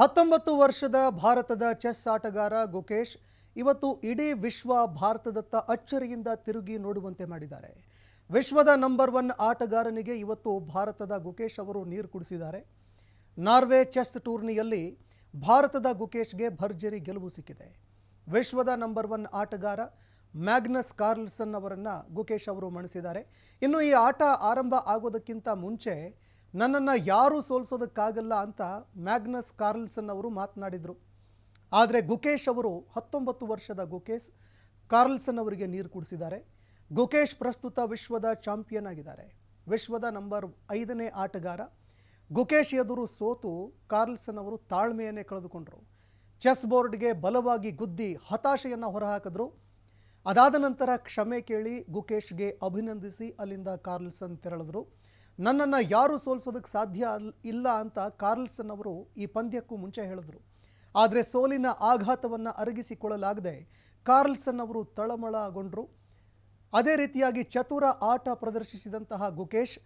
19 ವರ್ಷದ ಭಾರತದ ಚೆಸ್ ಆಟಗಾರ ಗುಕೇಶ್ ಇವತ್ತು ಇಡೀ ವಿಶ್ವ ಭಾರತದತ್ತ ಅಚ್ಚರಿಯಿಂದ ತಿರುಗಿ ನೋಡುವಂತೆ ಮಾಡಿದ್ದಾರೆ. ವಿಶ್ವದ ನಂಬರ್ 1 ಆಟಗಾರನಿಗೆ ಇವತ್ತು ಭಾರತದ ಗುಕೇಶ್ ಅವರು ನೀರು ಕುಡಿಸಿದ್ದಾರೆ. ನಾರ್ವೆ ಚೆಸ್ ಟೂರ್ನಿಯಲ್ಲಿ ಭಾರತದ ಗುಕೇಶ್ಗೆ ಭರ್ಜರಿ ಗೆಲುವು ಸಿಕ್ಕಿದೆ. ವಿಶ್ವದ ನಂಬರ್ 1 ಆಟಗಾರ ಮ್ಯಾಗ್ನಸ್ ಕಾರ್ಲ್ಸನ್ ಅವರನ್ನು ಗುಕೇಶ್ ಅವರು ಮಣಿಸಿದ್ದಾರೆ. ಇನ್ನು ಈ ಆಟ ಆರಂಭ ಆಗೋದಕ್ಕಿಂತ ಮುಂಚೆ ನನ್ನನ್ನು ಯಾರೂ ಸೋಲಿಸೋದಕ್ಕಾಗಲ್ಲ ಅಂತ ಮ್ಯಾಗ್ನಸ್ ಕಾರ್ಲ್ಸನ್ ಅವರು ಮಾತನಾಡಿದರು. ಆದರೆ ಗುಕೇಶ್ ಅವರು 19 ವರ್ಷದ ಗುಕೇಶ್ ಕಾರ್ಲ್ಸನ್ ಅವರಿಗೆ ನೀರು ಕುಡಿಸಿದ್ದಾರೆ. ಗುಕೇಶ್ ಪ್ರಸ್ತುತ ವಿಶ್ವದ ಚಾಂಪಿಯನ್ ಆಗಿದ್ದಾರೆ. ವಿಶ್ವದ ನಂಬರ್ 5ನೇ ಆಟಗಾರ ಗುಕೇಶ್ ಎದುರು ಸೋತು ಕಾರ್ಲ್ಸನ್ ಅವರು ತಾಳ್ಮೆಯನ್ನೇ ಕಳೆದುಕೊಂಡರು. ಚೆಸ್ ಬೋರ್ಡ್ಗೆ ಬಲವಾಗಿ ಗುದ್ದಿ ಹತಾಶೆಯನ್ನು ಹೊರಹಾಕಿದ್ರು. ಅದಾದ ನಂತರ ಕ್ಷಮೆ ಕೇಳಿ ಗುಕೇಶ್ಗೆ ಅಭಿನಂದಿಸಿ ಅಲ್ಲಿಂದ ಕಾರ್ಲ್ಸನ್ ತೆರಳಿದ್ರು. ನನ್ನನ್ನು ಯಾರೂ ಸೋಲಿಸೋದಕ್ಕೆ ಸಾಧ್ಯ ಇಲ್ಲ ಅಂತ ಕಾರ್ಲ್ಸನ್ ಅವರು ಈ ಪಂದ್ಯಕ್ಕೂ ಮುಂಚೆ ಹೇಳಿದ್ರು. ಆದರೆ ಸೋಲಿನ ಆಘಾತವನ್ನು ಅರಗಿಸಿಕೊಳ್ಳಲಾಗದೆ ಕಾರ್ಲ್ಸನ್ ಅವರು ತಳಮಳಗೊಂಡರು. ಅದೇ ರೀತಿಯಾಗಿ ಚತುರ ಆಟ ಪ್ರದರ್ಶಿಸಿದಂತಹ ಗುಕೇಶ್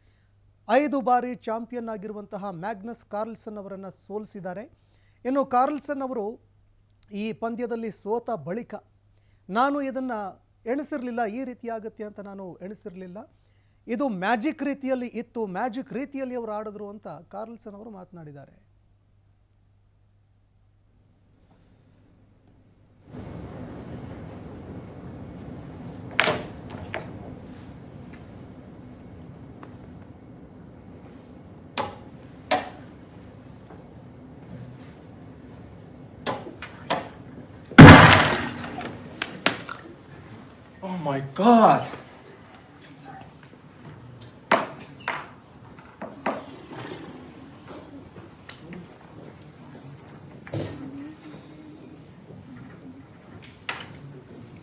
5 ಬಾರಿ ಚಾಂಪಿಯನ್ ಆಗಿರುವಂತಹ ಮ್ಯಾಗ್ನಸ್ ಕಾರ್ಲ್ಸನ್ ಅವರನ್ನು ಸೋಲಿಸಿದ್ದಾರೆ. ಇನ್ನು ಕಾರ್ಲ್ಸನ್ ಅವರು ಈ ಪಂದ್ಯದಲ್ಲಿ ಸೋತ ಬಳಿಕ ನಾನು ಇದನ್ನು ಎಣಿಸಿರಲಿಲ್ಲ, ಈ ರೀತಿ ಆಗುತ್ತೆ ಅಂತ ನಾನು ಎಣಿಸಿರಲಿಲ್ಲ, ಇದು ಮ್ಯಾಜಿಕ್ ರೀತಿಯಲ್ಲಿ ಇತ್ತು, ಮ್ಯಾಜಿಕ್ ರೀತಿಯಲ್ಲಿ ಅವರು ಆಡಿದ್ರು ಅಂತ ಕಾರ್ಲ್ಸನ್ ಅವರು ಮಾತನಾಡಿದ್ದಾರೆ. Oh my God!